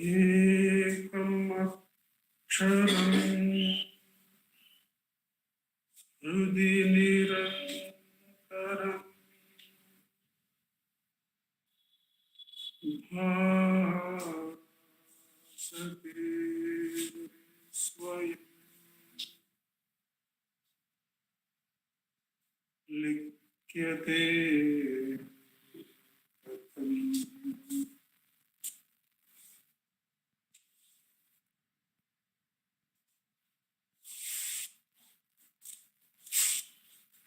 ekam aksharam hrudi nirantaram bhasate swayam likyate tatam.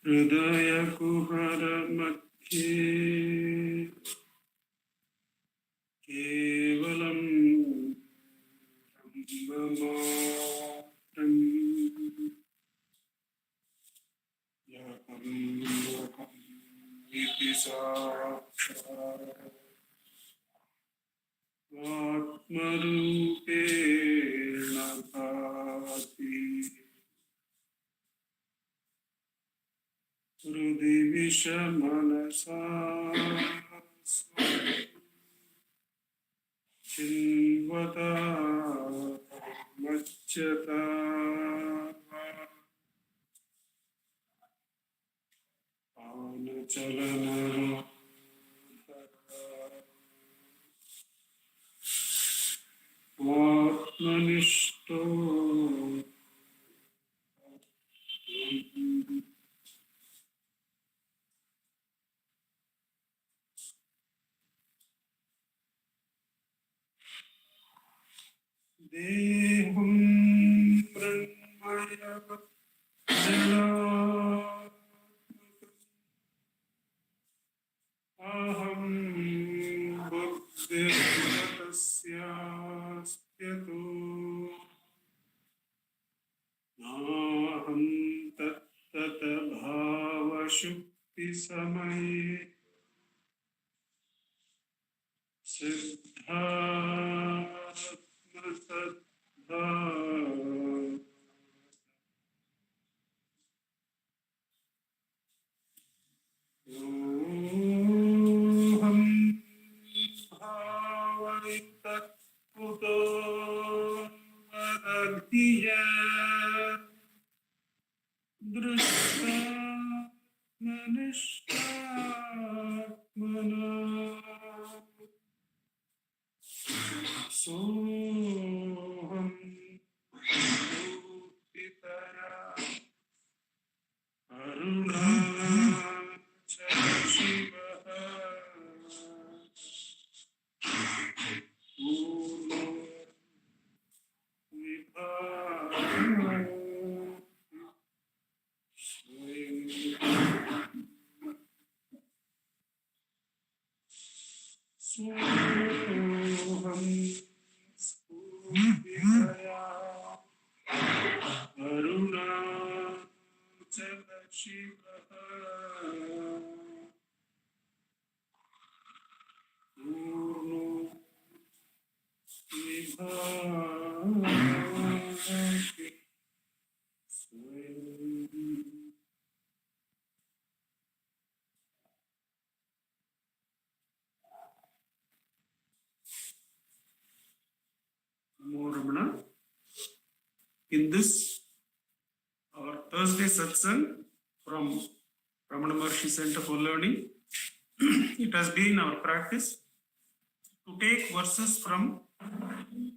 Hridaya kuhara madhye kevalam brahmamatram yakam lokam iti sakshat atmarupena bhati hrudi vishamanasa Chilvata Machyata Anachalana Atmanishto Deham Brahmaya Jala Aham Bhakti-Tasya-Styato Naham Tat-Tat-Bhava-Shukti-Samaye Siddha Oham Bhavayitat Kuto Varadhiya Drishta Manishta Mana Soham Bhutitaya Arunachala Shivaha Purno Vibhati Soham Spurvitaya Arunachala Shivaha Purno Vibhati Ramana. In this, our Thursday Satsang from Ramanacentre Center for Learning, it has been our practice to take verses from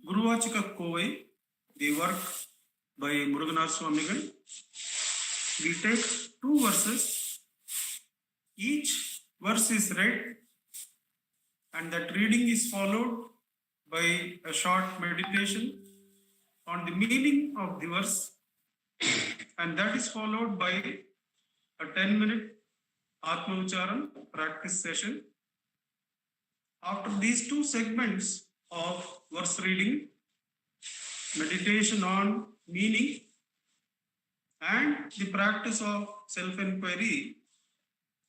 Guruvachika Kovai, the work by Muruganar Swamigal. We take 2 verses. Each verse is read and that reading is followed by a short meditation on the meaning of the verse, and that is followed by a 10-minute Atma Ucharan practice session. After these 2 segments of verse reading, meditation on meaning, and the practice of self-enquiry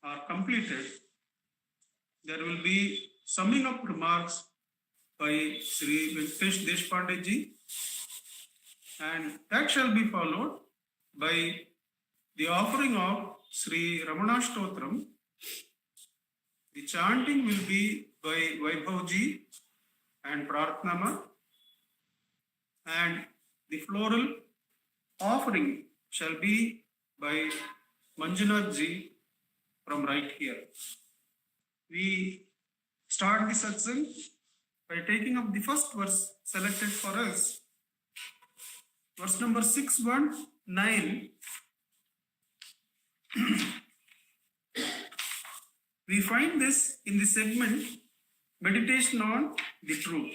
are completed, there will be summing up remarks by Sri Venkatesh Deshpande ji, and that shall be followed by the offering of Sri Ramanastotram. The chanting will be by Vaibhav ji and Prarthnama, and the floral offering shall be by Manjunath ji from right here. We start the satsang by taking up the first verse selected for us. Verse number 619. We find this in the segment Meditation on the Truth.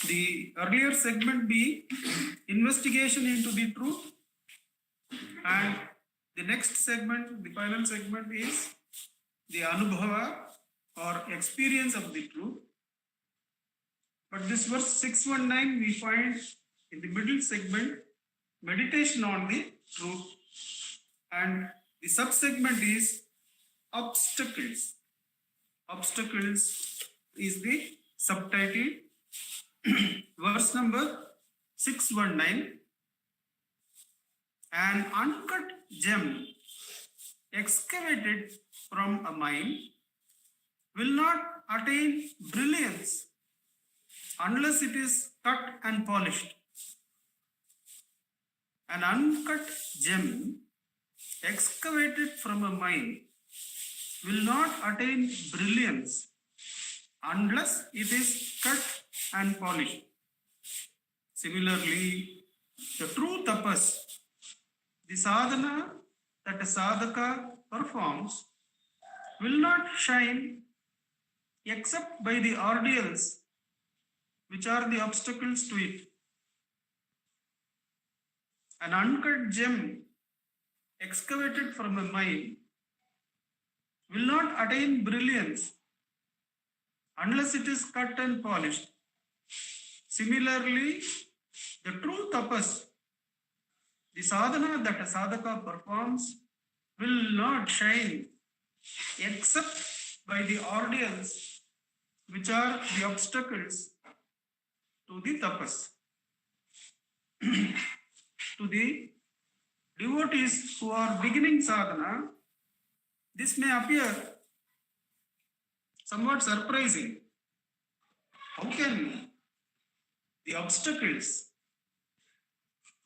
The earlier segment be Investigation into the Truth, and the next segment, the final segment, is the Anubhava or experience of the truth. But this verse 619 we find in the middle segment Meditation on the Truth, and the subsegment is Obstacles. Obstacles is the subtitle. Verse number 619. An uncut gem excavated from a mine will not attain brilliance unless it is cut and polished. An uncut gem excavated from a mine will not attain brilliance unless it is cut and polished. Similarly, the true tapas, the sadhana that a sadhaka performs, will not shine except by the ordeals which are the obstacles to it. An uncut gem excavated from a mine will not attain brilliance unless it is cut and polished. Similarly, the true tapas, the sadhana that a sadhaka performs, will not shine except by the ordeals which are the obstacles to the tapas. To the devotees who are beginning sadhana, this may appear somewhat surprising. How can the obstacles,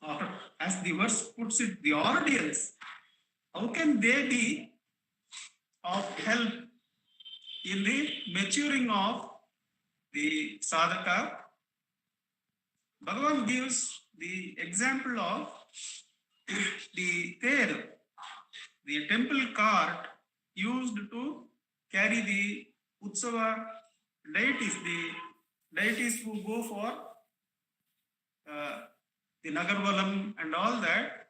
or as the verse puts it, the ordeals, how can they be of help in the maturing of the sadhaka? Bhagavan gives the example of the ter, the temple cart used to carry the Utsava deities, the deities who go for the Nagarvalam and all that.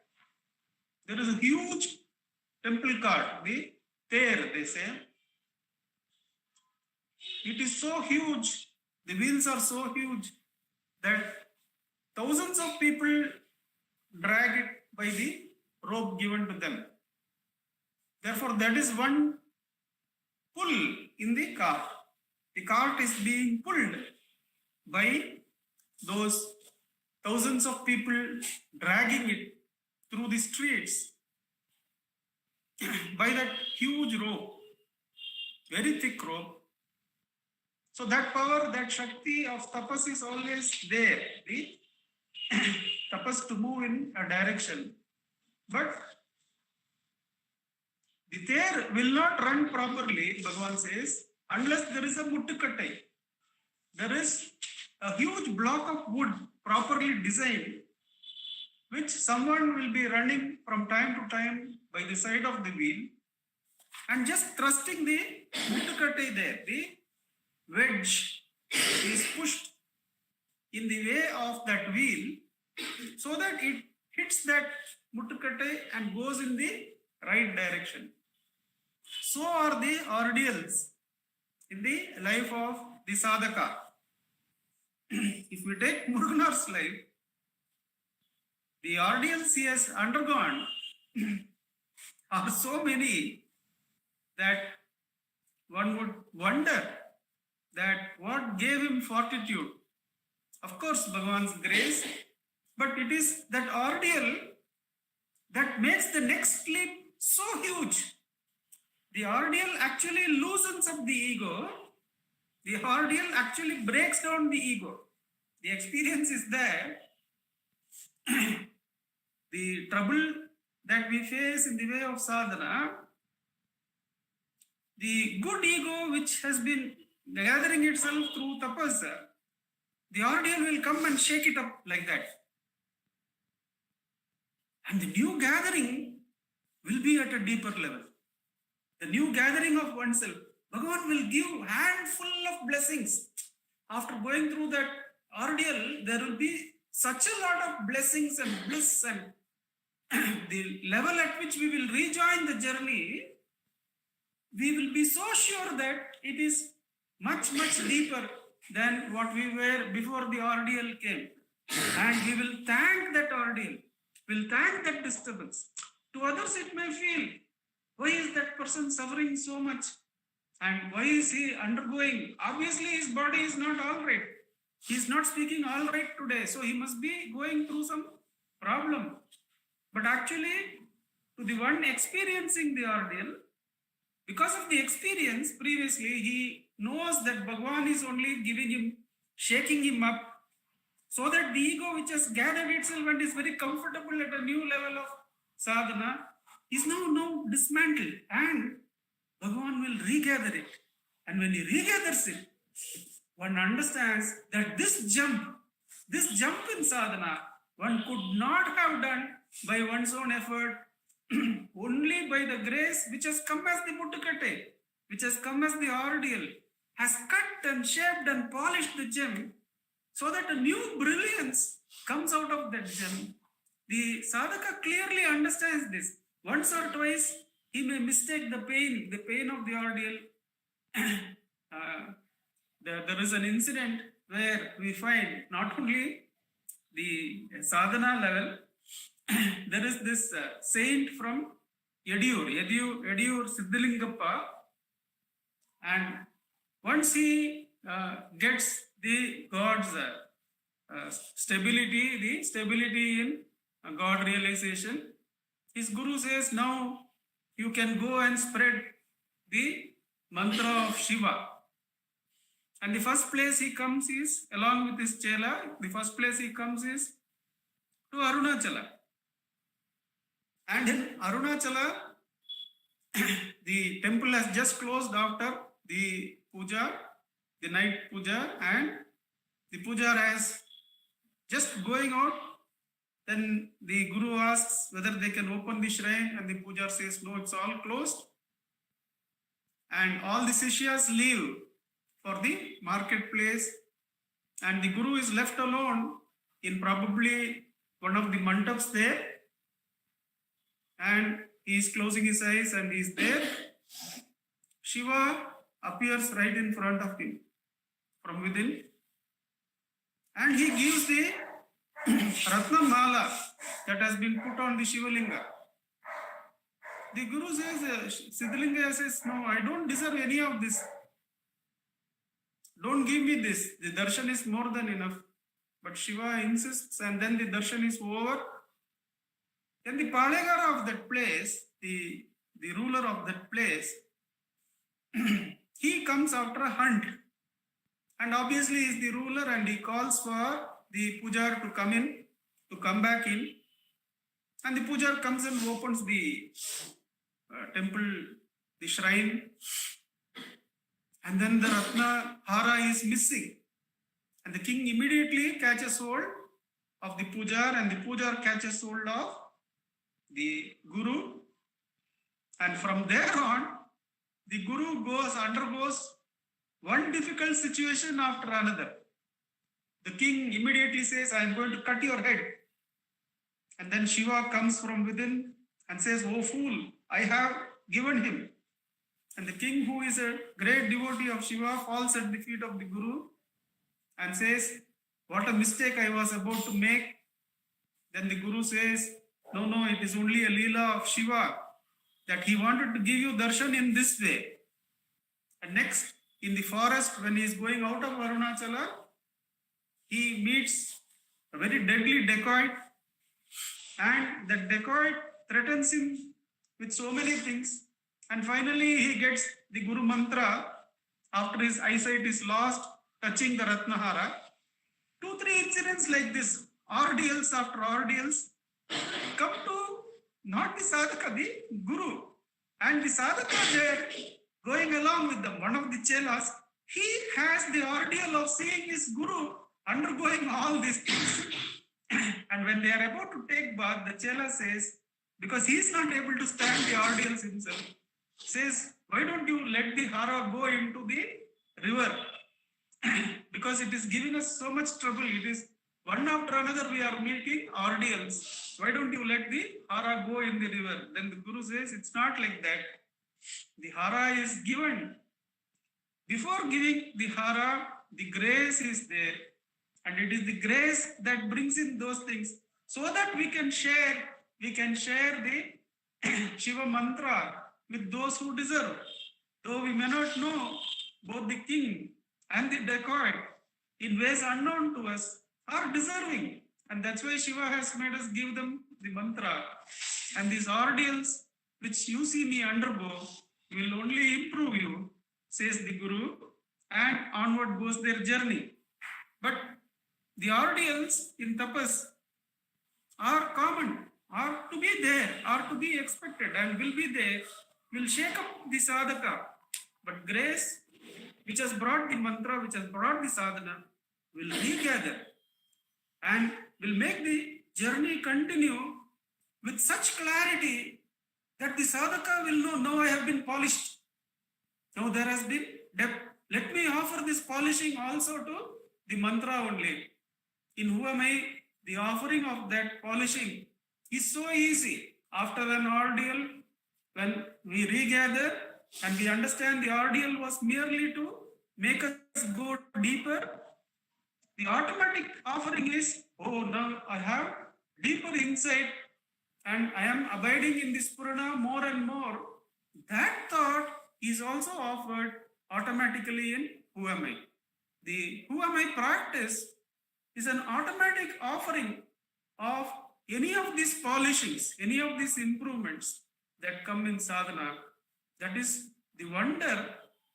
There is a huge temple cart, the ter, they say. It is so huge, the wheels are so huge that thousands of people drag it by the rope given to them. Therefore, that is one pull in the cart. The cart is being pulled by those thousands of people dragging it through the streets by that huge rope, very thick rope. So that power, that Shakti of tapas is always there. The tapas to move in a direction. But the ter will not run properly, Bhagavan says, unless there is a muttukattai. There is a huge block of wood properly designed, which someone will be running from time to time by the side of the wheel and just thrusting the muttukattai there. The wedge is pushed in the way of that wheel so that it hits that muttukattai and goes in the right direction. So are the ordeals in the life of the sadhaka. If we take Muruganar's life, the ordeals he has undergone are so many that one would wonder that what gave him fortitude. Of course, Bhagavan's grace, but it is that ordeal that makes the next leap so huge. The ordeal actually loosens up the ego. The ordeal actually breaks down the ego. The The experience is that the trouble that we face in the way of sadhana, the good ego which has been gathering itself through tapasa, the ordeal will come and shake it up like that. And the new gathering will be at a deeper level. The new gathering of oneself. Bhagavan will give handful of blessings. After going through that ordeal, there will be such a lot of blessings and bliss, and the level at which we will rejoin the journey, we will be so sure that it is much, much deeper than what we were before the ordeal came. And we will thank that ordeal. We'll thank that disturbance. To others it may feel, why is that person suffering so much? And why is he undergoing? Obviously his body is not all right. He is not speaking all right today. So he must be going through some problem. But actually, to the one experiencing the ordeal, because of the experience previously, he knows that Bhagavan is only giving him, shaking him up, so that the ego which has gathered itself and is very comfortable at a new level of sadhana is now dismantled, and Bhagavan will regather it. And when he regathers it, one understands that this jump in sadhana, one could not have done by one's own effort, only by the grace which has come as the muttukattai, which has come as the ordeal, has cut and shaped and polished the gem, so that a new brilliance comes out of that gem. The sadhaka clearly understands this. Once or twice, he may mistake the pain of the ordeal. There is an incident where we find not only the sadhana level, there is this saint from Yediyur Siddhalingappa, and once he gets the God's stability in God realization, his guru says, now you can go and spread the mantra of Shiva. And the first place he comes is, along with his chela, the first place he comes is to Arunachala. And in Arunachala, the temple has just closed after the puja, the night puja, and the puja has just going out. Then the guru asks whether they can open the shrine, and the puja says, no, it's all closed. And all the sishyas leave for the marketplace, and the guru is left alone in probably one of the mandaps there, and he is closing his eyes and he is there. Shiva appears right in front of him from within, and he gives the Ratna Mala that has been put on the Shivalinga. The guru says, Siddhalinga says, no, I don't deserve any of this. Don't give me this. The darshan is more than enough. But Shiva insists, and then the darshan is over. Then the Palegara of that place, the ruler of that place, he comes after a hunt. And obviously he is the ruler, and he calls for the pujar to come back in. And the pujar comes and opens the temple, the shrine. And then the Ratna Hara is missing. And the king immediately catches hold of the pujar, and the pujar catches hold of the guru. And from there on, the guru undergoes one difficult situation after another. The king immediately says, I am going to cut your head. And then Shiva comes from within and says, oh fool, I have given him. And the king, who is a great devotee of Shiva, falls at the feet of the guru and says, what a mistake I was about to make. Then the guru says, no, it is only a leela of Shiva, that he wanted to give you darshan in this way. And next, in the forest, when he is going out of Arunachala, he meets a very deadly dacoit, and that dacoit threatens him with so many things. And finally, he gets the Guru Mantra after his eyesight is lost, touching the Ratnahara. Two, three incidents like this, ordeals after ordeals, come to not the sadhaka, the guru. And the sadhaka there, going along with them, one of the chelas, he has the ordeal of seeing his guru undergoing all these things. And when they are about to take bath, the chela says, because he is not able to stand the ordeals himself, says, why don't you let the hara go into the river? Because it is giving us so much trouble. It is one after another we are meeting ordeals. Why don't you let the hara go in the river? Then the Guru says it's not like that. The hara is given. Before giving the hara, the grace is there. And it is the grace that brings in those things so that we can share the Shiva mantra with those who deserve. Though we may not know, both the king and the dacoit, in ways unknown to us, are deserving. And that's why Shiva has made us give them the mantra. And these ordeals which you see me undergo will only improve you, says the Guru, and onward goes their journey. But the ordeals in tapas are common, are to be there, are to be expected, and will be there, will shake up the sadhaka. But grace, which has brought the mantra, which has brought the sadhana, will regather and will make the journey continue with such clarity that the sadhaka will know, now I have been polished. Now there has been depth. Let me offer this polishing also to the mantra only. In who am I? The offering of that polishing is so easy. After an ordeal, when we regather and we understand the ordeal was merely to make us go deeper, the automatic offering is, oh, now I have deeper insight and I am abiding in this Purana more and more. That thought is also offered automatically in who am I. The who am I practice is an automatic offering of any of these polishings, any of these improvements that come in sadhana. That is the wonder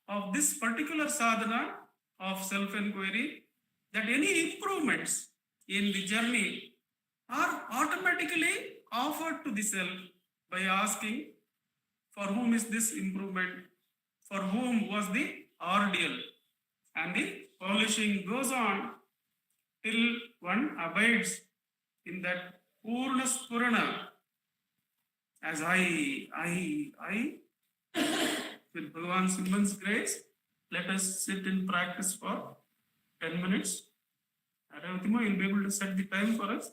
of this particular sadhana of self-enquiry, that any improvements in the journey are automatically offered to the self by asking, for whom is this improvement? For whom was the ordeal? And the polishing goes on till one abides in that Purna Spurana as I, with Bhagavan Simban's grace, let us sit in practice for 10 minutes. Aravitima, you'll be able to set the time for us.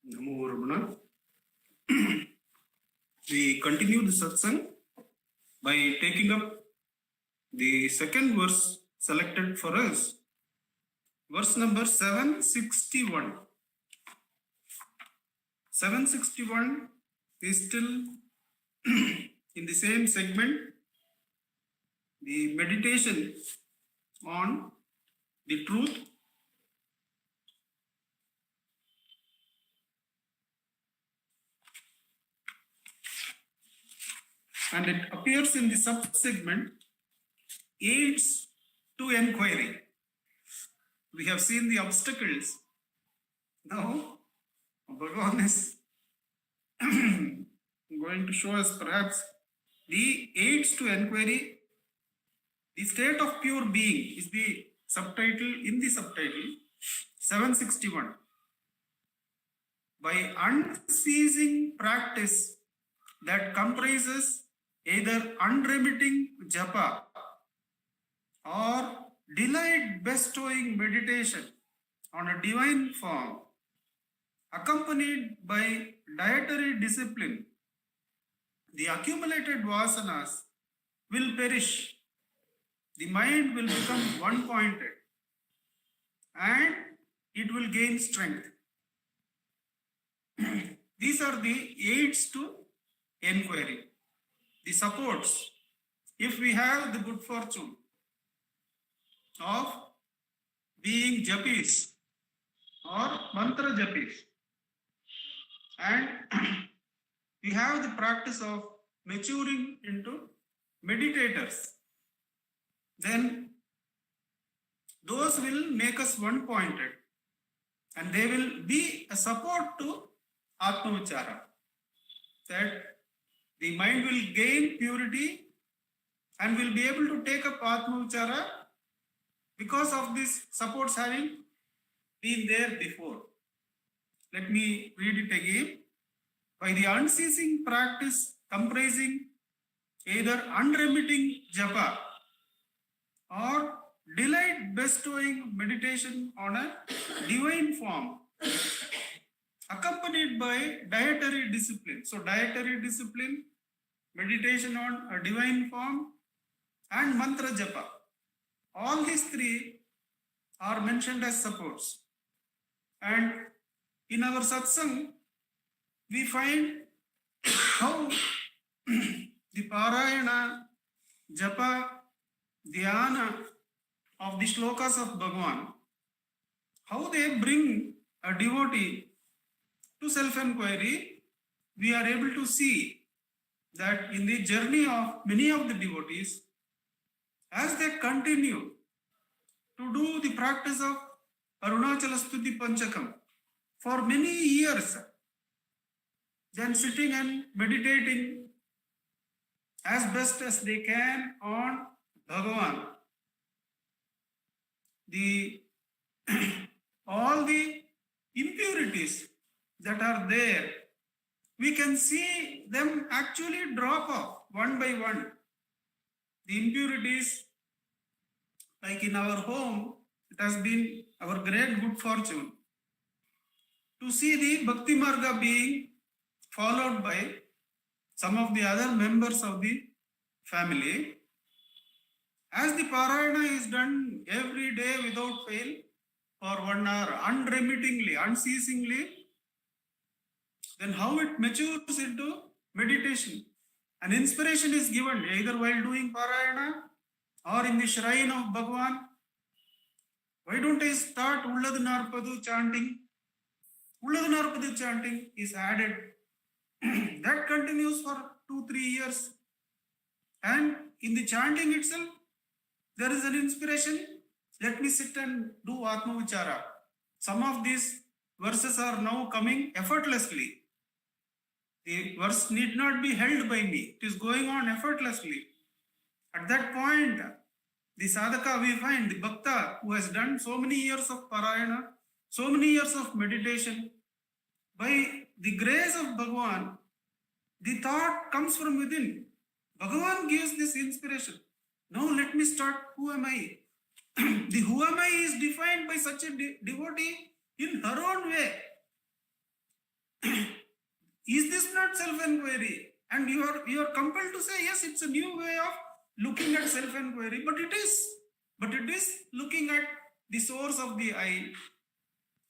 Namo Ramana. We continue the satsang by taking up the second verse selected for us. Verse number 761. 761 is still in the same segment, the meditation on the truth. And it appears in the sub-segment, aids to enquiry. We have seen the obstacles. Now, Bhagavan is going to show us perhaps the aids to enquiry. The state of pure being is the subtitle in the subtitle 761. By unceasing practice that comprises either unremitting japa or delight bestowing meditation on a divine form, accompanied by dietary discipline, the accumulated vasanas will perish. The mind will become one-pointed and it will gain strength. These are the aids to enquiry, the supports. If we have the good fortune of being japis or mantra japis, and we have the practice of maturing into meditators, then those will make us one-pointed and they will be a support to Atma Vichara, that the mind will gain purity and will be able to take up Atma Vichara because of these supports having been there before. Let me read it again. By the unceasing practice comprising either unremitting japa or delight bestowing meditation on a divine form, accompanied by dietary discipline. So dietary discipline, meditation on a divine form, and mantra japa. All these three are mentioned as supports. And in our satsang, we find how the parayana, japa, dhyana of the shlokas of Bhagavan, how they bring a devotee to self-enquiry. We are able to see that in the journey of many of the devotees, as they continue to do the practice of Arunachala Stuti Panchakam for many years, then sitting and meditating as best as they can on Bhagavan, all the impurities that are there, we can see them actually drop off one by one. The impurities, like in our home, it has been our great good fortune to see the Bhakti Marga being followed by some of the other members of the family. As the Parayana is done every day without fail for 1 hour, unremittingly, unceasingly, then how it matures into meditation. An inspiration is given either while doing Parayana or in the shrine of Bhagavan. Why don't I start Ulladu Narpadu chanting? Ulladu Narpadu chanting is added. That continues for 2-3 years. And in the chanting itself, there is an inspiration. Let me sit and do Atma Vichara. Some of these verses are now coming effortlessly. The verse need not be held by me. It is going on effortlessly. At that point, the sadhaka we find, the bhakta who has done so many years of parayana, so many years of meditation, by the grace of Bhagavan, the thought comes from within. Bhagavan gives this inspiration. Now let me start. Who am I? The who am I is defined by such a devotee in her own way. Is this not self-enquiry? And you are compelled to say, yes, it's a new way of looking at self-enquiry, but it is. But it is looking at the source of the I.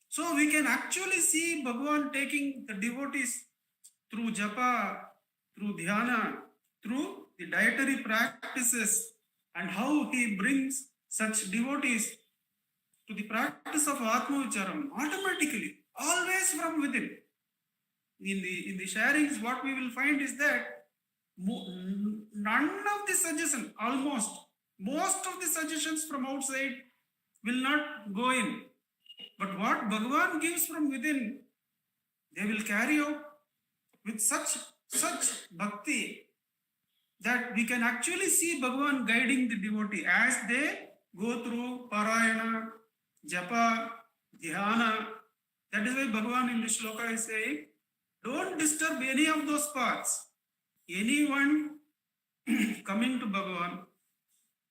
So we can actually see Bhagavan taking the devotees through japa, through dhyana, through the dietary practices, and how he brings such devotees to the practice of Atma Vicharam automatically, always from within. In the sharings, what we will find is that none of the suggestions, almost most of the suggestions from outside will not go in. But what Bhagavan gives from within, they will carry out with such bhakti that we can actually see Bhagavan guiding the devotee as they go through Parayana, Japa, Dhyana. That is why Bhagavan in the shloka is saying, don't disturb any of those paths. Anyone coming to Bhagavan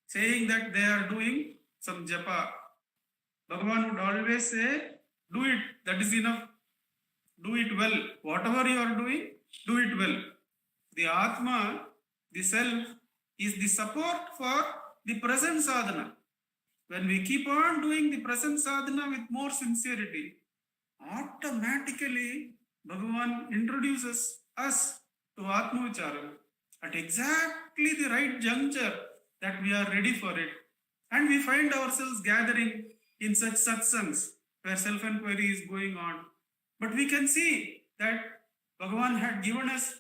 saying that they are doing some Japa, Bhagavan would always say, do it, that is enough. Do it well. Whatever you are doing, do it well. The Atma, the self, is the support for the present sadhana. When we keep on doing the present sadhana with more sincerity, automatically Bhagavan introduces us to Atma Vicharam at exactly the right juncture that we are ready for it. And we find ourselves gathering in such satsangs where self-enquiry is going on. But we can see that Bhagavan had given us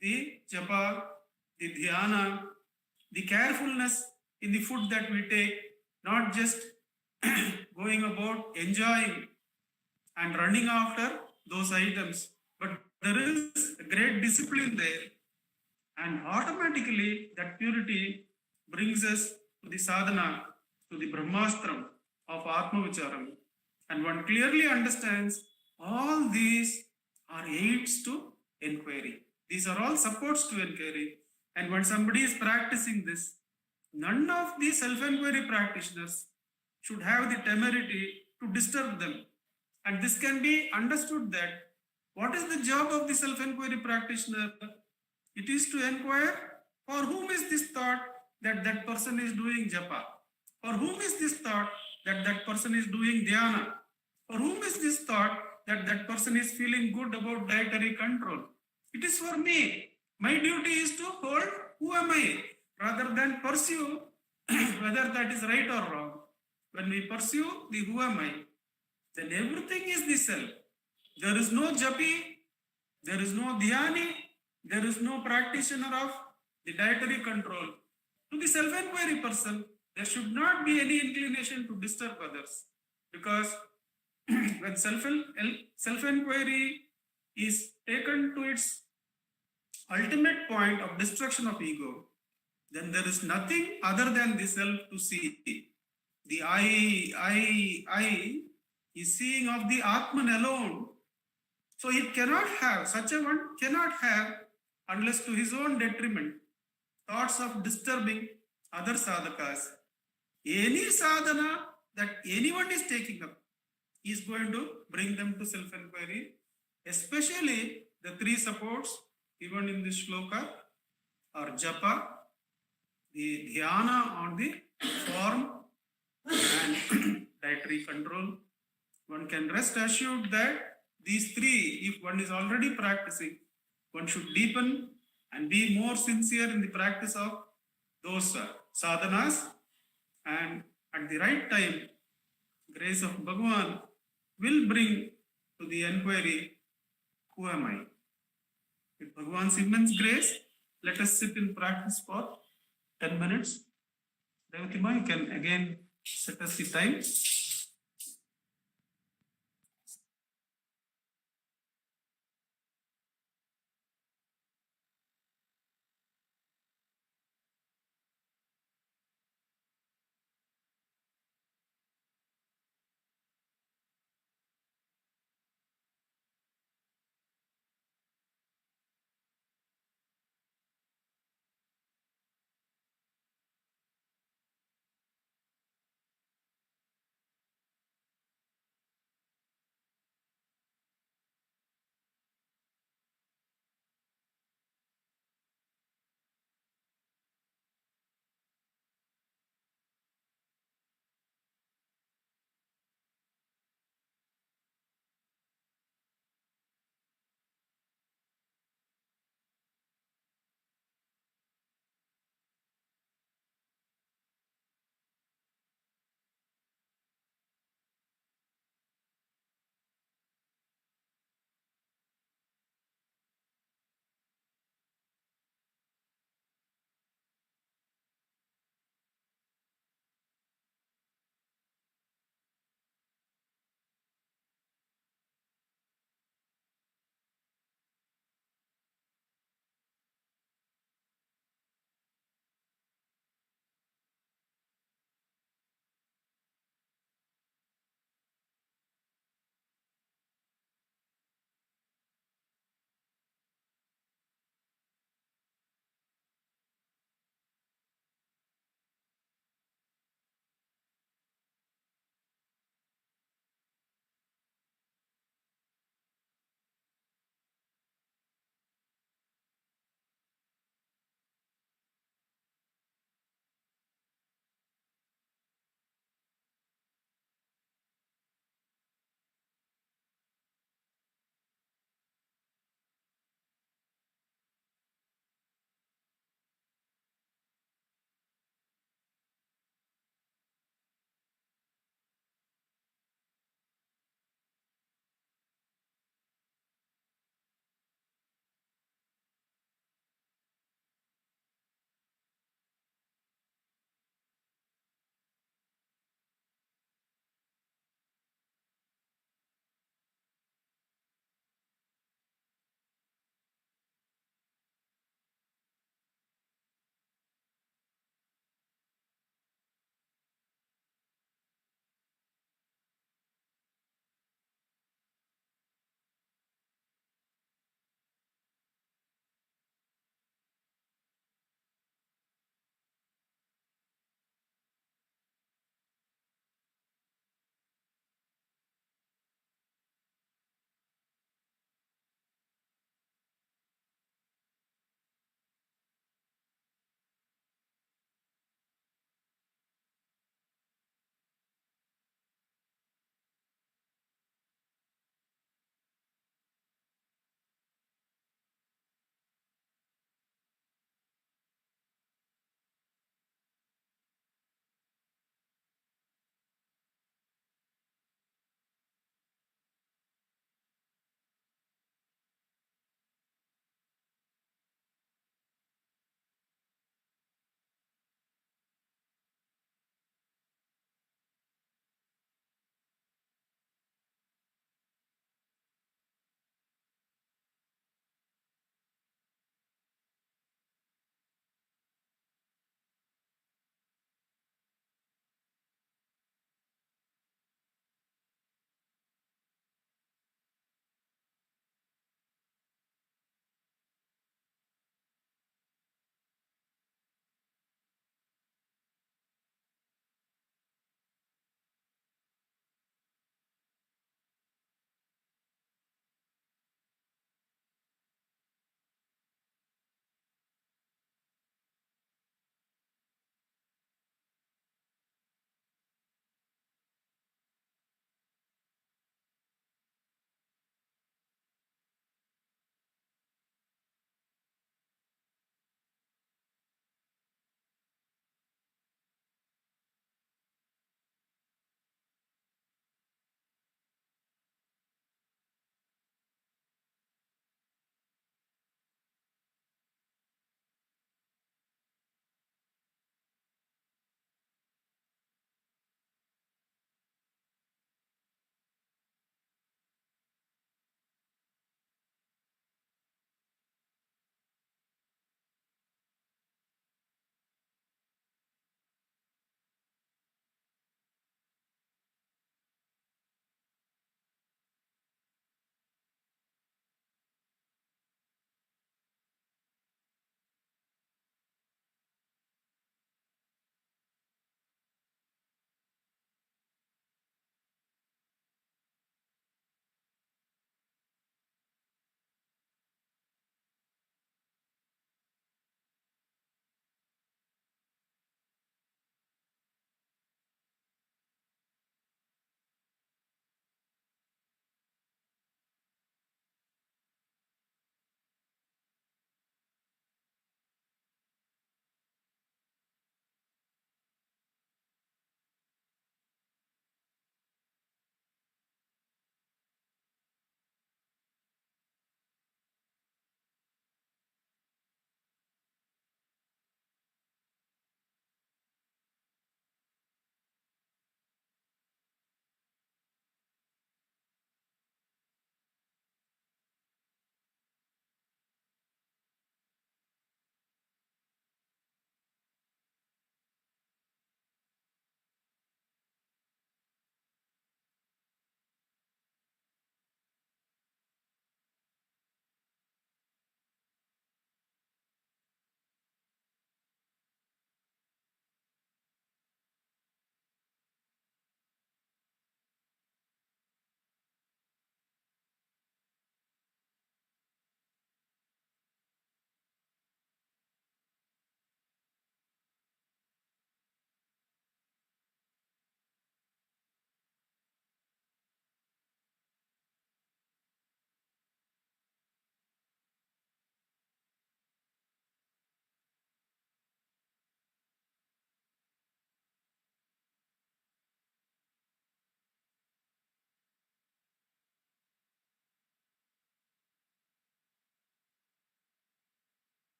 the japa, the dhyana, the carefulness in the food that we take, not just going about enjoying and running after those items, but there is a great discipline there. And automatically that purity brings us to the sadhana, to the brahmastram of Atma Vicharam. And one clearly understands all these are aids to enquiry. These are all supports to enquiry. And when somebody is practicing this, none of the self-enquiry practitioners should have the temerity to disturb them. And this can be understood that what is the job of the self-enquiry practitioner? It is to inquire for whom is this thought that that person is doing japa? For whom is this thought that that person is doing dhyana? For whom is this thought that that person is feeling good about dietary control? It is for me. My duty is to hold who am I rather than pursue whether that is right or wrong. When we pursue the who am I, then everything is the self. There is no japi, there is no dhyani, there is no practitioner of the dietary control. To the self-enquiry person, there should not be any inclination to disturb others. Because when self-enquiry is taken to its ultimate point of destruction of ego, then there is nothing other than the self to see. The I is seeing of the Atman alone. So it cannot have, such a one cannot have, unless to his own detriment, thoughts of disturbing other sadhakas. Any sadhana that anyone is taking up is going to bring them to self-enquiry, especially the three supports given in this shloka are japa, the dhyana on the form, and dietary control. One can rest assured that these three, if one is already practicing, one should deepen and be more sincere in the practice of those sadhanas, and at the right time, grace of Bhagavan will bring to the enquiry, who am I? With Bhagavan's immense grace, let us sit in practice for 10 minutes. Revatima, you can again set us the time.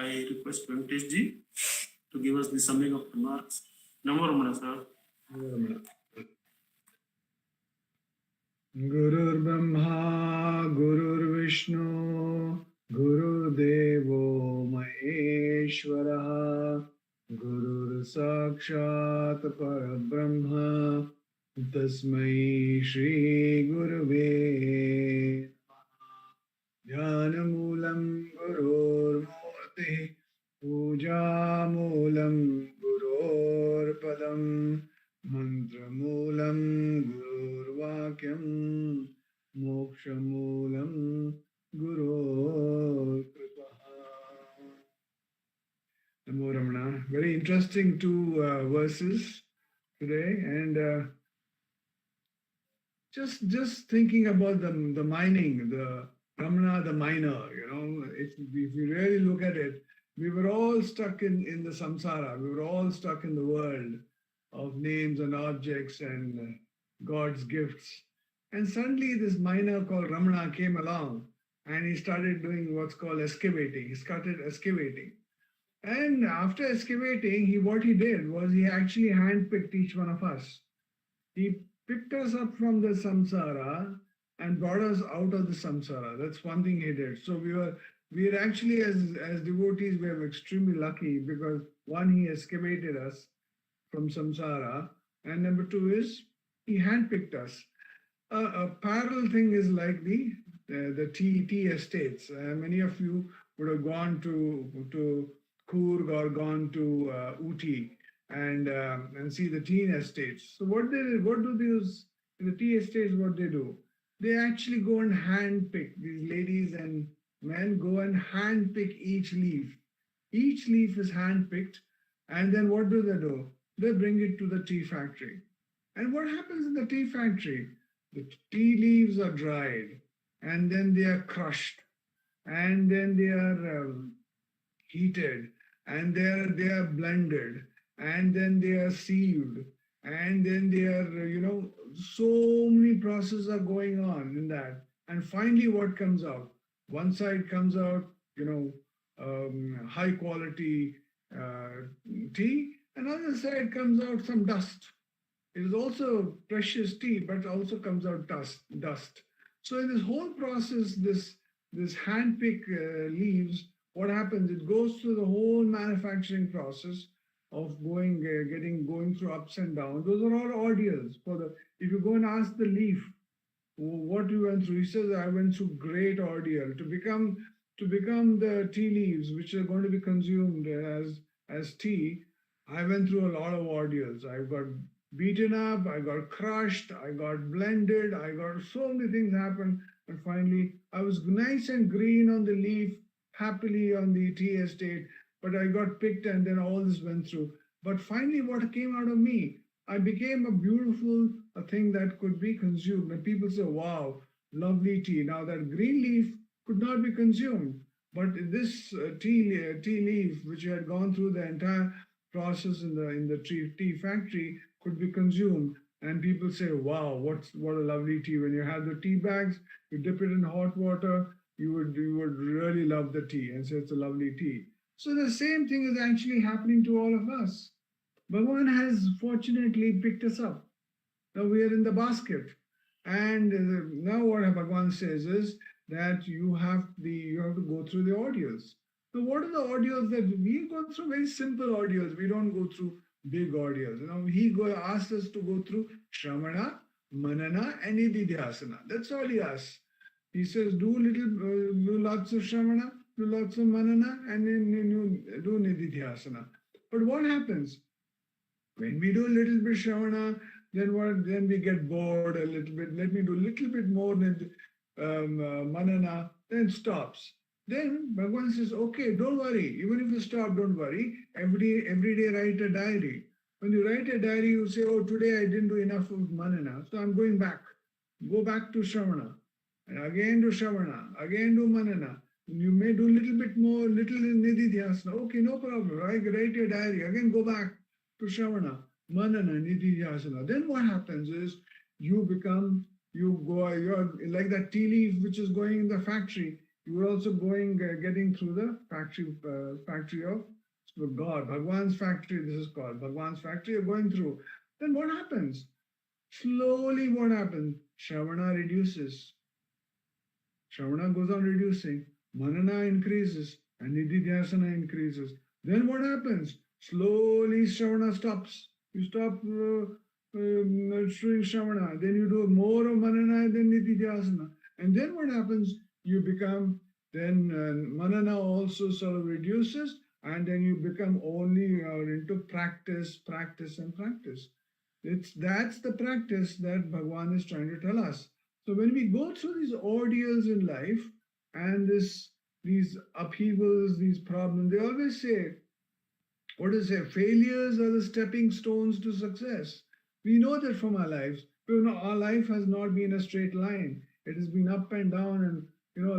I request Venkatesh ji to give us the summing of remarks. Namo Ramana, sir. Gurur Brahma, Gurur Vishnu, Guru Devo Maheshwara, Gurur Sakshat Parabrahma, Tasmai Shri Gurave Dhyanamoolam Gurur Murti, Pujamulam Gurur Padam, Mantramulam Gurur Vakyam, Mokshamulam Gurur Kripaha. Namo Ramana. Very interesting two verses today, and just thinking about the mining, the Ramana, the miner. If you really look at it, we were all stuck in the samsara. We were all stuck in the world of names and objects and God's gifts. And suddenly this miner called Ramana came along and he started doing what's called excavating. He started excavating. And after excavating, what he did was he actually handpicked each one of us. He picked us up from the samsara and brought us out of the samsara. That's one thing he did. So we are actually, as devotees, we are extremely lucky because one, he excavated us from samsara, and number two is he handpicked us. A parallel thing is like the tea estates. Many of you would have gone to Coorg or gone to Ooty and see the tea estates. So what do these the tea estates? What they do? They actually go and handpick. These ladies and men go and handpick each leaf. Each leaf is handpicked, and then what do? They bring it to the tea factory. And what happens in the tea factory? The tea leaves are dried, and then they are crushed, and then they are heated, and they are blended, and then they are sieved, and then they are, so many processes are going on in that. And finally, what comes out? One side comes out, high quality tea, another side comes out some dust. It is also precious tea, but also comes out dust. So in this whole process, this handpick leaves, what happens? It goes through the whole manufacturing process of going through ups and downs. Those are all ordeals. If you go and ask the leaf, what you went through, he says, I went through great ordeal to become the tea leaves, which are going to be consumed as tea. I went through a lot of ordeals. I got beaten up, I got crushed, I got blended, I got so many things happen, and finally I was nice and green on the leaf, happily on the tea estate, but I got picked and then all this went through. But finally what came out of me? I became a beautiful thing that could be consumed. And people say, wow, lovely tea. Now that green leaf could not be consumed, but this tea leaf, which had gone through the entire process in the tea factory, could be consumed. And people say, wow, what a lovely tea. When you have the tea bags, you dip it in hot water, you would really love the tea and say it's a lovely tea. So the same thing is actually happening to all of us. Bhagavan has fortunately picked us up. Now we are in the basket. And now what Bhagavan says is that you have to go through the ordeals. So what are the ordeals that we go through? Very simple ordeals. We don't go through big ordeals. He asks us to go through Shramana, Manana, and Nididhyasana. That's all he asks. He says, do lots of Shramana, do lots of Manana, and then you do Nididhyasana. But what happens? When we do a little bit Shravana, then we get bored a little bit. Let me do a little bit more Manana, then stops. Then Bhagavan says, okay, don't worry. Even if you stop, don't worry. Every day write a diary. When you write a diary, you say, oh, today I didn't do enough of Manana, so I'm going back. Go back to Shravana. And again do Shravana, again do Manana. You may do a little bit more, little Nididhyasana. Okay, no problem. Write your diary. Again go back to Shravana, Manana, Nididhyasana. Then what happens is you're like that tea leaf which is going in the factory. you were also getting through the factory of God, Bhagwan's factory. This is called Bhagwan's factory. You're going through. Then what happens? Slowly, what happens? Shravana reduces. Shravana goes on reducing. Manana increases, and Nididhyasana increases. Then what happens? Slowly, Shravana stops. You stop nurturing Shravana. Then you do more of Manana and then Nididhyasana. And then what happens? You become, then Manana also sort of reduces, and then you become only into practice, practice, and practice. That's the practice that Bhagwan is trying to tell us. So when we go through these ordeals in life and these upheavals, these problems, they always say, what is it? Failures are the stepping stones to success. We know that from our lives. You know, our life has not been a straight line. It has been up and down, and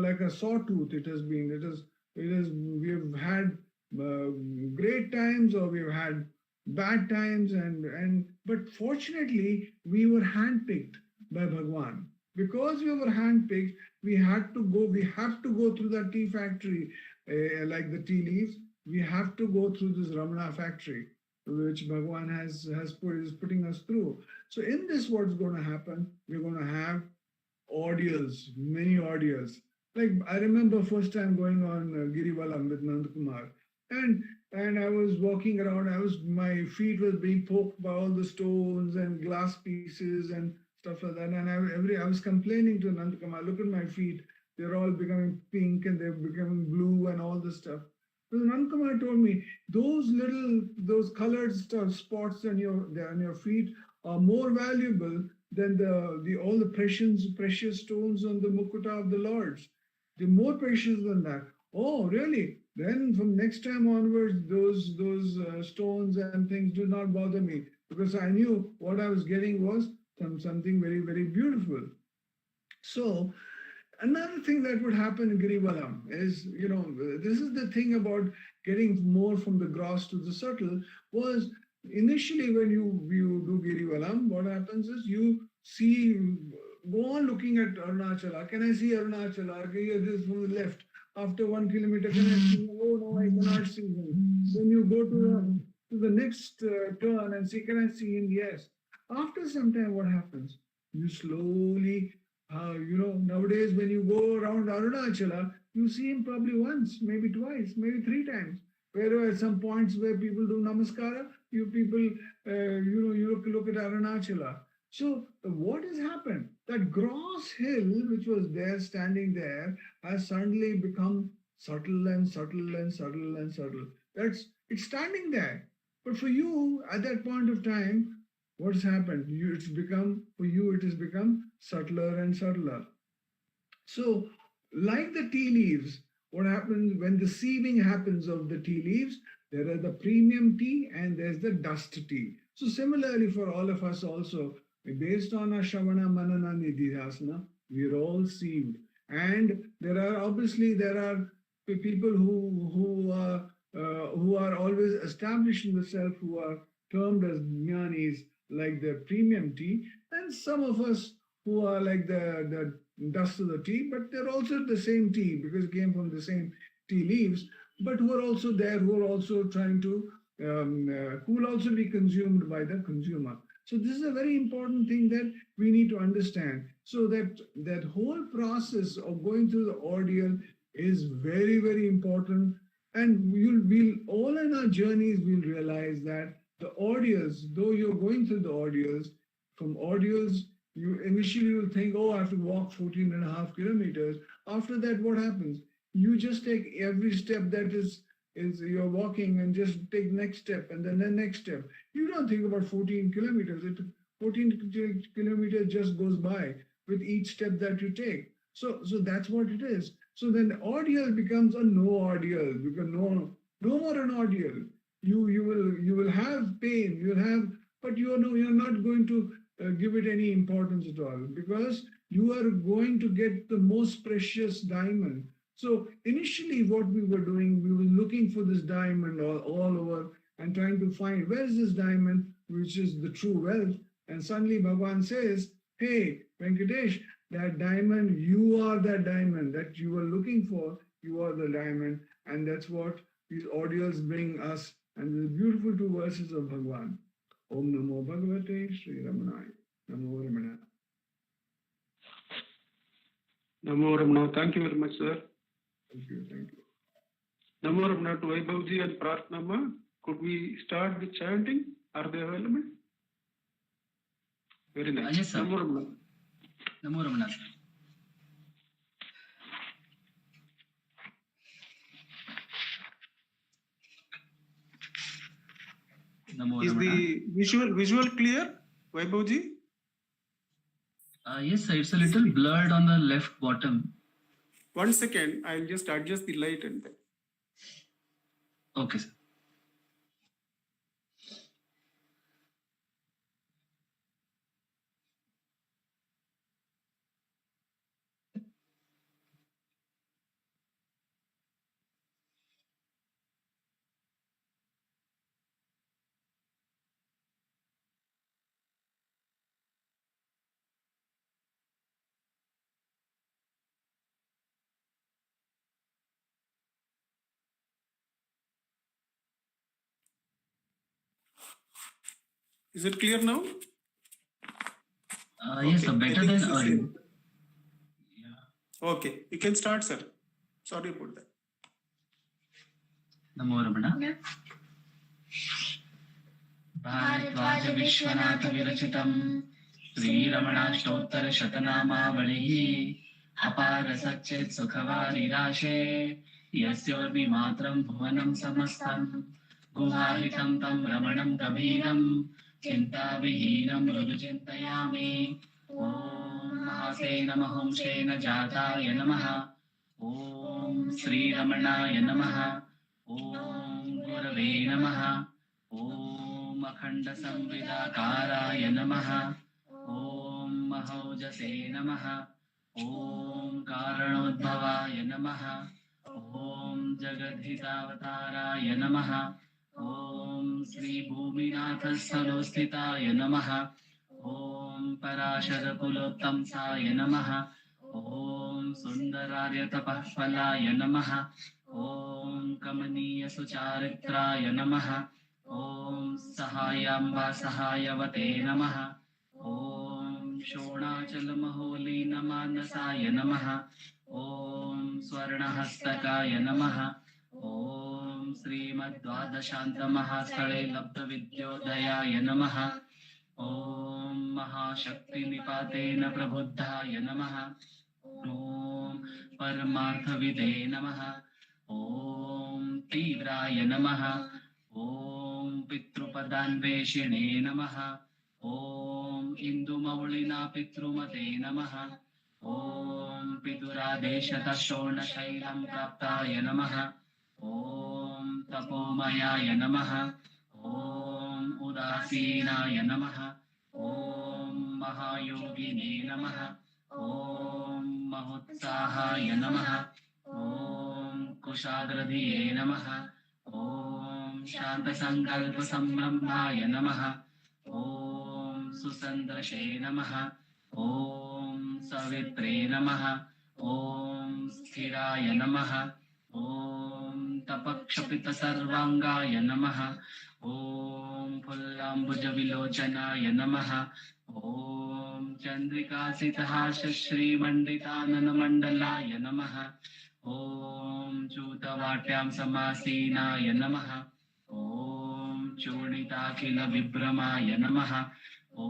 like a sawtooth. It has been. It is. We have had great times, or we've had bad times, and but fortunately we were handpicked by Bhagwan. Because we were handpicked, we have to go through that tea factory, like the tea leaves. We have to go through this Ramana factory, which Bhagwan is putting us through. So in this, what's going to happen? We're going to have ordeals, many ordeals. Like I remember first time going on Girivalam with Nandakumar, and I was walking around. My feet was being poked by all the stones and glass pieces and stuff like that. And I was complaining to Nandakumar, look at my feet. They're all becoming pink and they're becoming blue and all this stuff. So Nandakumar told me those colored spots on your feet are more valuable than all the precious stones on the mukuta of the lords. They're more precious than that. Oh, really? Then from next time onwards, those stones and things do not bother me, because I knew what I was getting was something very, very beautiful. So another thing that would happen in Girivalam is, this is the thing about getting more from the gross to the subtle, was initially when you do Girivalam, what happens is you go on looking at Arunachala. Can I see Arunachala? Okay, this from the left. After 1 kilometer, can I see him? Oh no, I cannot see him. Then you go to the next turn and see, can I see him? Yes. After some time, what happens? You slowly, nowadays when you go around Arunachala, you see him probably once, maybe twice, maybe 3 times. Where at some points where people do namaskara, you look at Arunachala. So what has happened? That gross hill, which was there, standing there, has suddenly become subtle and subtle and subtle and subtle. It's standing there. But for you, at that point of time, what's happened? It has become subtler and subtler. So, like the tea leaves, what happens when the sieving happens of the tea leaves? There are the premium tea and there's the dust tea. So similarly for all of us also, based on our Shravana, Manana, Nididhyasana, we're all sieved. And there are people who are always established in the self, who are termed as jnanis, like the premium tea, and some of us who are like the dust of the tea, but they're also the same tea because it came from the same tea leaves, but who are also there, who are also trying to, who will also be consumed by the consumer. So this is a very important thing that we need to understand. So that whole process of going through the ordeal is very, very important. And we'll all in our journeys, we'll realize that the ordeals, though you're going through the ordeals, from ordeals, you initially will think, oh, I have to walk 14 and a half kilometers. After that, what happens? You just take every step that is you're walking and just take next step and then the next step. You don't think about 14 kilometers. 14 kilometers just goes by with each step that you take. So that's what it is. So then the ordeal becomes a no ordeal, because no more an ordeal. You will have pain, but you're not going to give it any importance at all, because you are going to get the most precious diamond. So initially what we were doing, we were looking for this diamond all over and trying to find where is this diamond, which is the true wealth. And suddenly Bhagavan says, hey, Venkatesh, that diamond, you are that diamond that you were looking for, you are the diamond. And that's what these audios bring us. And the beautiful two verses of Bhagwan. Om Namo Bhagavate Sri Ramanaya. Namo Ramana. Namo Ramana. Thank you very much, sir. Thank you, thank you. Namo Ramana to Vaibhavji and Pratnama. Could we start the chanting? Are they available? Very nice. Yes, sir. Namo Ramana. Namo Ramana, sir. Namo Is Ramana. the visual clear, Vaibhavji? Yes, sir. It's a little blurred on the left bottom. 1 second. I'll just adjust the light and then. Okay, sir. Is it clear now? Yes, sir. I Better think than it's the earlier. same. Yeah. Okay, you can start, sir. Sorry about that. Namo Ramana. Bhardwaj Vishwanath विरचितम् श्रीरमणाष्टोत्तर शतनामावलिः अपार सच्चेत् सुखवारिराशे यस्योर्वि मात्रं भुवनं समस्तं गुहाहितं तं रमणं कबीरं चिन्ताविहीनं मृदु चिन्तयामि ॐ महासेन महंसेन जाताय नमः ॐ श्रीरमणाय नमः ॐ गुरवे नमः ॐ अखण्ड संविदाकाराय नमः ॐ महौजसे नमः ॐ कारणोद्भवाय नमः ॐ जगद्धितावताराय नमः ॐ श्रीभूमिनाथस्थलोस्थिताय नमः ॐ पराशरकुलोत्तंसाय नमः ॐ सुन्दरार्यतपःफलाय नमः ॐ कमनीयसुचारित्राय नमः ॐ सहायाम्बा सहायवते नमः ॐ शोणाचलमहोलीनमानसाय नमः ॐ स्वर्णहस्तकाय नमः ॐ श्रीमद्द्वादशान्तमहास्थले लब्धविद्योदयाय नमः ॐ महाशक्तिनिपातेन प्रबुद्धाय नमः ॐ परमार्थविदे नमः ॐ तीव्राय नमः ॐ पितृपदान्वेषिणे नमः ॐ इन्दुमौलिना पितृमते नमः ॐ पितुरादेशतः शोणशैलं प्राप्ताय नमः ॐ तपोमयाय नमः ॐ उदासीनाय नमः ॐ महायोगिने नमः ॐ महोत्साहाय नमः ॐ कुशाग्रधिये नमः ॐ शान्तसङ्कल्पसम्ब्रह्माय नमः ॐ सुसन्दृशे नमः ॐ सवित्रे नमः ॐ स्थिराय नमः ॐ तपक्षपितसर्वाङ्गाय नमः ॐ फुल्लाम्बुजविलोचनाय नमः ॐ चन्द्रिकासितहासश्रीमण्डिताननमण्डलाय नमः ॐ चूतवाट्यां समासीनाय नमः ॐ चूर्णिताखिलविभ्रमाय नमः ॐ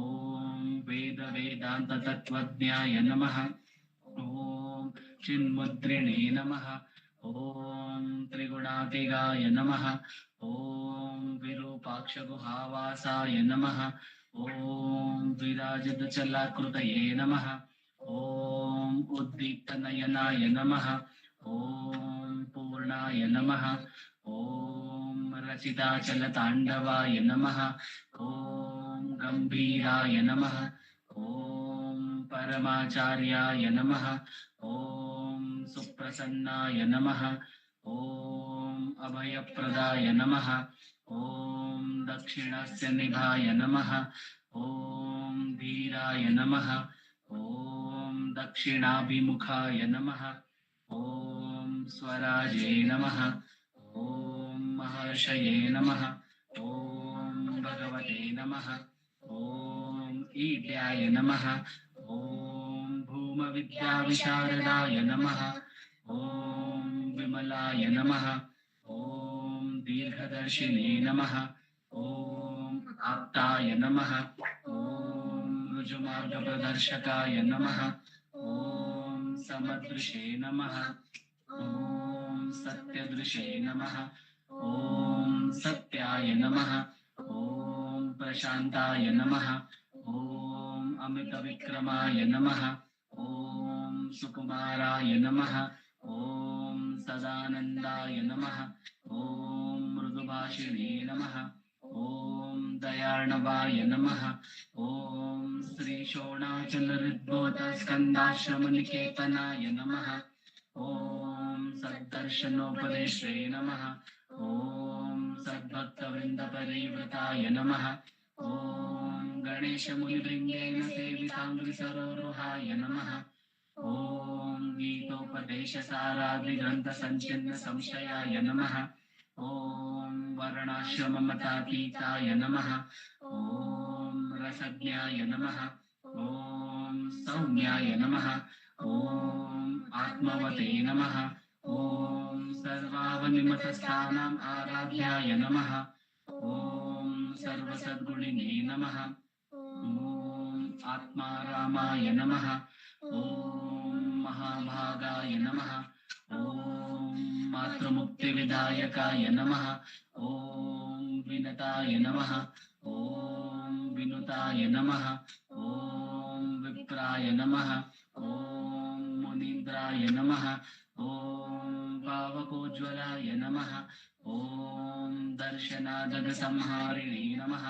वेदवेदान्ततत्त्वज्ञाय नमः ॐ चिन्मुद्रिणे नमः ॐ त्रिगुणातिगाय नमः ॐ विरूपाक्षगुहावासाय नमः ॐ विराजदचलाकृतये नमः ॐ उद्दीप्तनयनाय नमः ॐ पूर्णाय नमः ॐ रचिताचलताण्डवाय नमः ॐ गम्भीराय नमः ॐ परमाचार्याय नमः ॐ सुप्रसन्नाय नमः ॐ अभयप्रदाय नमः ॐ दक्षिणस्य निधाय नमः ॐ धीराय नमः ॐ दक्षिणाभिमुखाय नमः। ॐ स्वराजे नमः। ॐ महर्षये नमः। ॐ भगवते नमः। ॐ ईड्याय नमः। ॐ भूमविद्याविशारदाय नमः। ॐ विमलाय नमः। ॐ दीर्घदर्शिने नमः। ॐ आप्ताय नमः। ॐ ऋजुमार्गप्रदर्शकाय नमः। ॐ समदृशे नमः। ॐ सत्यदृशे नमः। ॐ सत्याय नमः। ॐ प्रशान्ताय नमः। ॐ अमितविक्रमाय नमः। ॐ सुकुमाराय नमः। ॐ सदानन्दाय नमः। ॐ मृदुभाषिणे नमः। ॐ दयार्णवाय नमः। ॐ श्रीशोणाचलहृद्बोधस्कन्दाश्रमनिकेतनाय नमः। ॐ सद्दर्शनोपदेशे नमः। ॐ सद्भक्तवृन्दपरिवृताय नमः। ॐ गणेशमुनिवृन्देन सेविताङ्घ्रिसरोरुहाय नमः। ॐ गीतोपदेशसारादिग्रन्थसञ्चिन्नसंशयाय नमः। ॐ वर्णाश्रममतातीताय नमः। ॐ रसज्ञाय नमः। ॐ सौम्याय नमः। ॐ आत्मवते नमः। ॐ सर्वावनिमतस्थानाम् आराध्याय नमः। ॐ सर्वसद्गुणिने नमः। ॐ आत्मारामाय नमः। ॐ महाभागाय नमः। ॐ मातृमुक्तिविदायकाय नमः। ॐ विनताय नमः। ॐ विनुताय नमः। ॐ विप्राय नमः। ॐ मुनीन्द्राय नमः। ॐ पावकोज्ज्वलाय नमः। ॐ दर्शनादगसंहारिणे नमः।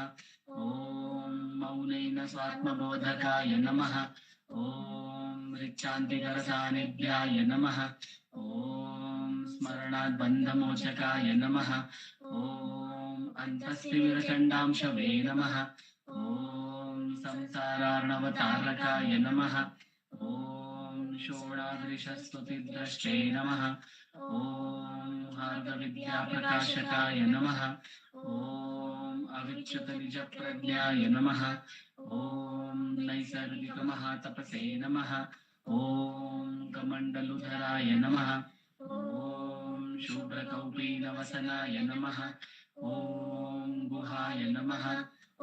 ॐ मौनेन स्वात्मबोधकाय नमः। ॐ ऋक्षान्तिकरसान्निध्याय नमः। ॐ स्मरणाद्बन्धमोचकाय नमः। ॐ अन्तस्तिमिरचण्डांशवे नमः। ॐ संसारार्णवतारकाय नमः। ॐ शोणादृशस्तुतिद्रष्टे नमः। ॐ भार्गविद्याप्रकाशकाय नमः। ॐ अविच्युतनिजप्रज्ञाय नमः। ॐ नैसर्गिकमहातपसे नमः। ॐ कमण्डलुधराय नमः। ॐ शुभ्रकौपीनवसनाय नमः। ॐ गुहाय नमः। ॐ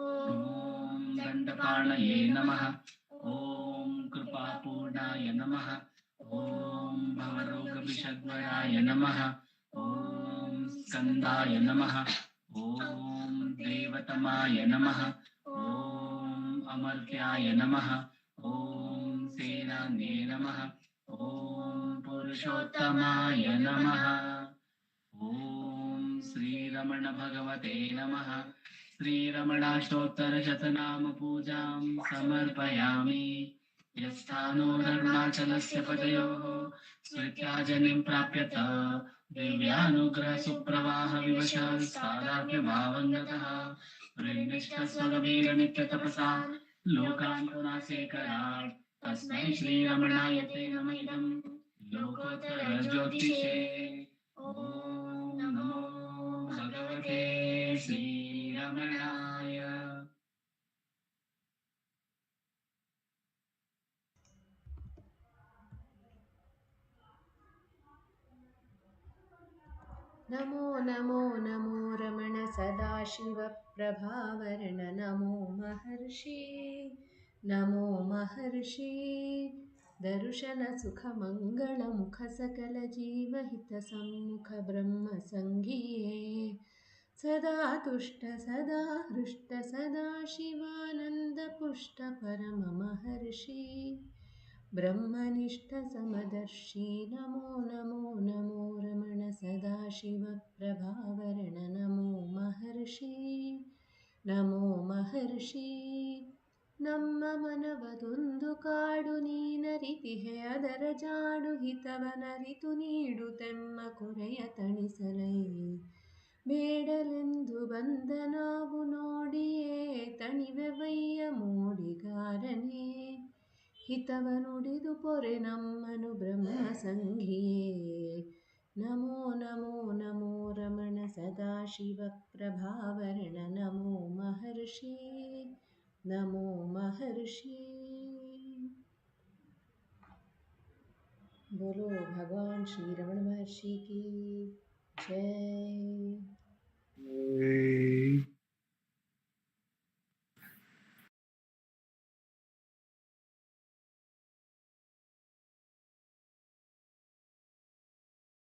दण्डपाणये नमः। ॐ कृपापूर्णाय नमः। ॐ भवरोगविषद्वयाय नमः। ॐ स्कन्दाय नमः। ॐ देवतमाय नमः। ॐ अमर्त्याय नमः। ॐ सेनान्ये नमः। ॐ पुरुषोत्तमाय नमः। ॐ श्रीरमण भगवते नमः। श्रीरमणाष्टोत्तरशतनाम पूजां समर्पयामि। यस्थानोररुणाचलस्य पदयोः स्मृत्याजनिं प्राप्यत दिव्यानुग्रहसुप्रवाहविवशः सादाप्यभावङ्गतः वृन्निष्ठस्वगभीरनित्यतपसा लोकान् पुनासेकरात् तस्मै श्रीरमणाय ते नम इदं लोकोत्तरज्योतिषे। ॐ नमो भगवते श्रीरमणाय। नमो नमो नमो रमण सदाशिव प्रभावरण नमो महर्षि। नमो महर्षि दर्शन सुख मंगल मुख सकल जीवहित सम्मुख ब्रह्म संगीये सदा तुष्ट सदा हृष्ट सदा शिवानंद पुष्ट परम महर्षि ब्रह्मनिष्ठ समदर्शी नमो नमो नमो रमण सदाशिव प्रभावरण नमो महर्षि। नमो महर्षि ನಮ್ಮ ಮನವದೊಂದು ಕಾಡು ನೀನರಿತಿಹೆ ಅದರ ಜಾಡು ಹಿತವನರಿತು ನೀಡುತ್ತೆಮ್ಮ ಕೊರೆಯ ತಣಿಸಲೈ ಬೇಡಲೆಂದು ಬಂದ ನಾವು ನೋಡಿಯೇ ತಣಿವೆವಯ್ಯ ಮೋಡಿಗಾರನೇ ಹಿತವನುಡಿದು ಪೊರೆ ನಮ್ಮನು ಬ್ರಹ್ಮ ಸಂಘಿಯೇ ನಮೋ ನಮೋ ನಮೋ ರಮಣ ಸದಾಶಿವ ಪ್ರಭಾವರಣ ನಮೋ ಮಹರ್ಷಿ ನಮೋ ಮಹರ್ಷಿ बोलो भगवान श्री रमण महर्षि की जय।